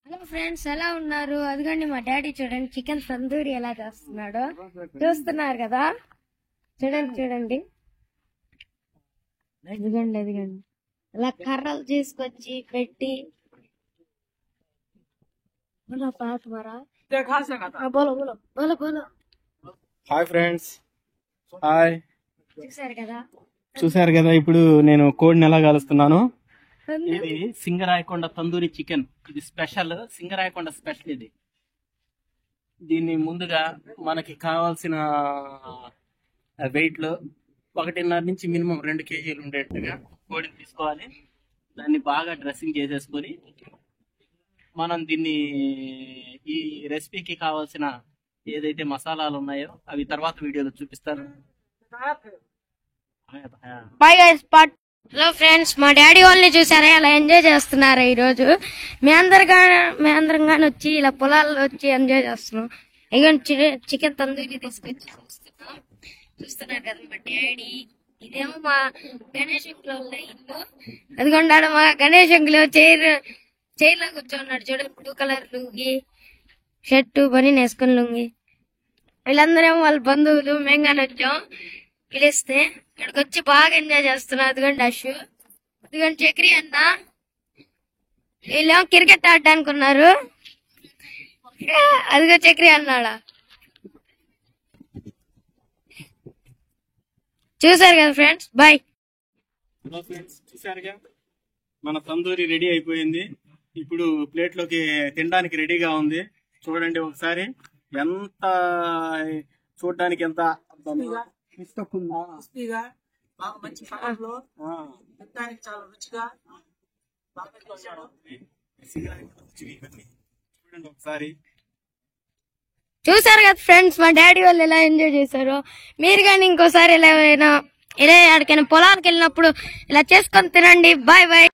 Hello friends, ఎలా ఉన్నారు? అదిగోండి మా డాడీ చూడండి చికెన్ తందూరి ఎలా చేస్తున్నాడో చూస్తున్నారు కదా. చూడండి చూడండి, అదిగోండి అదిగోండి అలా కర్రలు తీసుకొచ్చి పెట్టి పాట మరా బోలో బోలో బోలో బోలో. Hi friends, hi. చూసారు కదా ఇప్పుడు నేను కోడిని ఎలా కాలుస్తున్నాను. ఇది సింగరాయకొండ తందూరి చికెన్. ఇది స్పెషల్, సింగరాయకొండ స్పెషల్. దీన్ని ముందుగా మనకి కావాల్సిన వెయిట్ లో 1.5 నుంచి మినిమం 2 కేజీలు ఉండేట్టుగా కోడిని తీసుకోవాలి. దాన్ని బాగా డ్రెస్సింగ్ చేసేసుకొని మనం దీన్ని ఈ రెసిపీకి కావాల్సిన ఏదైతే మసాలాలు ఉన్నాయో అవి తర్వాత వీడియోలో చూపిస్తాను. హలో ఫ్రెండ్స్, మా డాడీ వాళ్ళని చూసారా ఎలా ఎంజాయ్ చేస్తున్నారా ఈ రోజు. మీ అందరం కానీ వచ్చి ఇలా పొలాల్లో వచ్చి ఎంజాయ్ చేస్తున్నాం. ఇక చికెన్ తందూరి తీసుకొచ్చి చూస్తున్నారు కదా మా డాడీ. ఇదేమో మా గణేష్ అంకుల్ ఇల్లు. అదిగొండాడు మా గణేష్ అంకుల్ చైర్లో కూర్చోన్నాడు. చూడండి, బ్లూ కలర్ లుంగి, షర్టు పని వేసుకుని లుంగి. వీళ్ళందరూ వాళ్ళ బంధువులు. మేము కానీ వచ్చాం పిలిస్తే. ఇక్కడికి వచ్చి బాగా ఎంజాయ్ చేస్తున్నారు. అదిగోండి అషు, అదిగోండి చక్రి అన్న. వీళ్ళేమో క్రికెట్ ఆడడానికి ఉన్నారు. అదిగో చక్రి అన్నాడా. చూసారు కదా ఫ్రెండ్స్, బాయ్. హలో ఫ్రెండ్స్, చూసారుగా మన తందూరి రెడీ అయిపోయింది. ఇప్పుడు ప్లేట్ లోకి తినడానికి రెడీగా ఉంది. చూడండి ఒకసారి, ఎంత చూడడానికి ఎంత క్రిస్పీగా బాగా మంచి కలర్ లో తినడానికి చాలా రుచిగా చూడండి ఒకసారి. చూసారు కదా ఫ్రెండ్స్, మా డాడీ వాళ్ళు ఎలా ఎంజాయ్ చేశారో. మీరు కానీ ఇంకోసారి ఇలా ఎక్కడికైనా పొలాలకు వెళ్ళినప్పుడు ఇలా చేసుకొని తినండి. Bye bye.